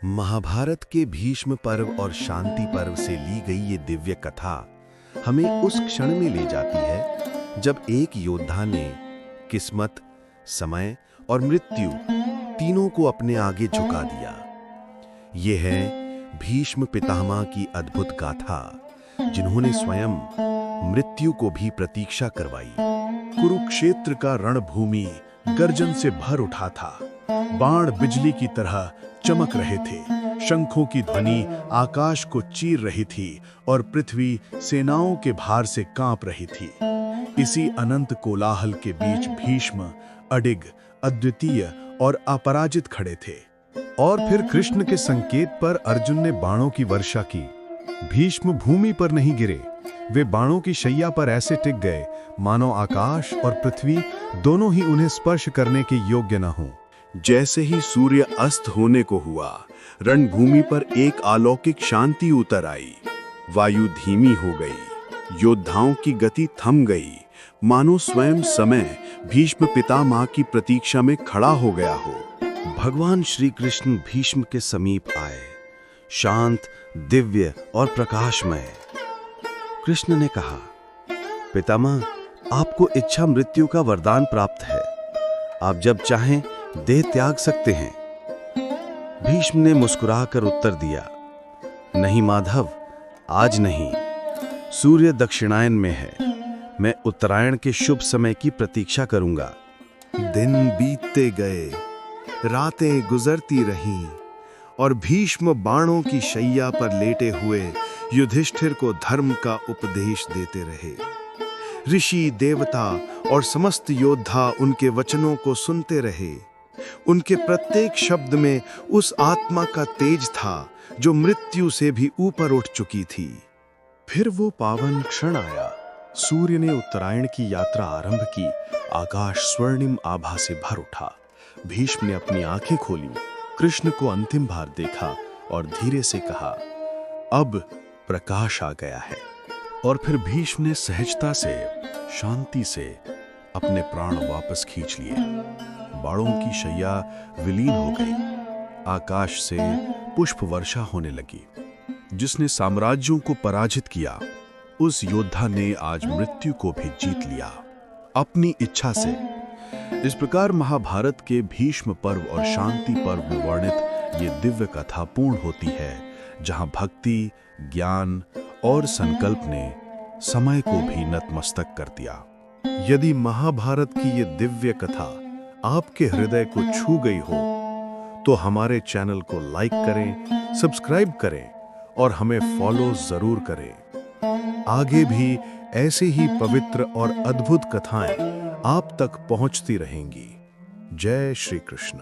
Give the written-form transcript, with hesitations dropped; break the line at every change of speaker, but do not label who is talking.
महाभारत के भीष्म पर्व और शांति पर्व से ली गई ये दिव्य कथा हमें उस क्षण में ले जाती है जब एक योद्धा ने किस्मत, समय और मृत्यु तीनों को अपने आगे झुका दिया। ये है भीष्म पितामह की अद्भुत गाथा, जिन्होंने स्वयं मृत्यु को भी प्रतीक्षा करवाई।
कुरुक्षेत्र का रणभूमि गर्जन से भर उठा था। बाण बिजली की तरह चमक रहे थे। शंखों की ध्वनि आकाश को चीर रही थी और पृथ्वी सेनाओं के भार से कांप रही थी। इसी अनंत कोलाहल के बीच भीष्म अडिग, अद्वितीय और अपराजित खड़े थे।
और फिर कृष्ण के संकेत पर अर्जुन ने बाणों की वर्षा की। भीष्म भूमि पर नहीं गिरे, वे बाणों की शैया पर ऐसे टिक गए मानो आकाश और पृथ्वी दोनों ही उन्हें स्पर्श करने के योग्य न हों।
जैसे ही सूर्य अस्त होने को हुआ, रणभूमि पर एक अलौकिक शांति उतर आई। वायु धीमी हो गई, योद्धाओं की गति थम गई, मानो स्वयं समय भीष्म पितामह की प्रतीक्षा में खड़ा हो गया हो। भगवान श्री कृष्ण भीष्म के समीप आए, शांत, दिव्य और प्रकाशमय। कृष्ण ने कहा, पितामह, आपको इच्छा मृत्यु का वरदान प्राप्त है। आप जब चाहें देह त्याग सकते हैं। भीष्म ने मुस्कुराकर उत्तर दिया, नहीं माधव, आज नहीं। सूर्य दक्षिणायन में है, मैं उत्तरायण के शुभ समय की प्रतीक्षा करूंगा। दिन बीतते गए, रातें गुजरती रहीं और भीष्म बाणों की शैया पर लेटे हुए युधिष्ठिर को धर्म का उपदेश देते रहे। ऋषि, देवता और समस्त योद्धा उनके वचनों को सुनते रहे। उनके प्रत्येक शब्द में उस आत्मा का तेज था जो मृत्यु से भी ऊपर उठ चुकी थी।
फिर वो पावन क्षण आया। सूर्य ने उत्तरायण की यात्रा आरंभ की। आकाश स्वर्णिम आभा से भर उठा। भीष्म ने अपनी आंखें खोली, कृष्ण को अंतिम बार देखा और धीरे से कहा, अब प्रकाश आ गया है। और फिर भीष्म ने सहजता से, शांति से अपने प्राण वापस खींच लिए। बाणों की शैया विलीन हो गई। आकाश से पुष्प वर्षा होने लगी। जिसने साम्राज्यों को पराजित किया, उस योद्धा ने आज मृत्यु को भी जीत लिया, अपनी इच्छा से। इस प्रकार महाभारत के भीष्म पर्व और शांति पर्व में वर्णित ये दिव्य कथा पूर्ण होती है, जहां भक्ति, ज्ञान और संकल्प ने समय को भी नतमस्तक कर दिया। यदि महाभारत की ये दिव्य कथा आपके हृदय को छू गई हो, तो हमारे चैनल को लाइक करें, सब्सक्राइब करें और हमें फॉलो जरूर करें। आगे भी ऐसे ही पवित्र और अद्भुत कथाएं आप तक पहुंचती रहेंगी। जय श्री कृष्ण।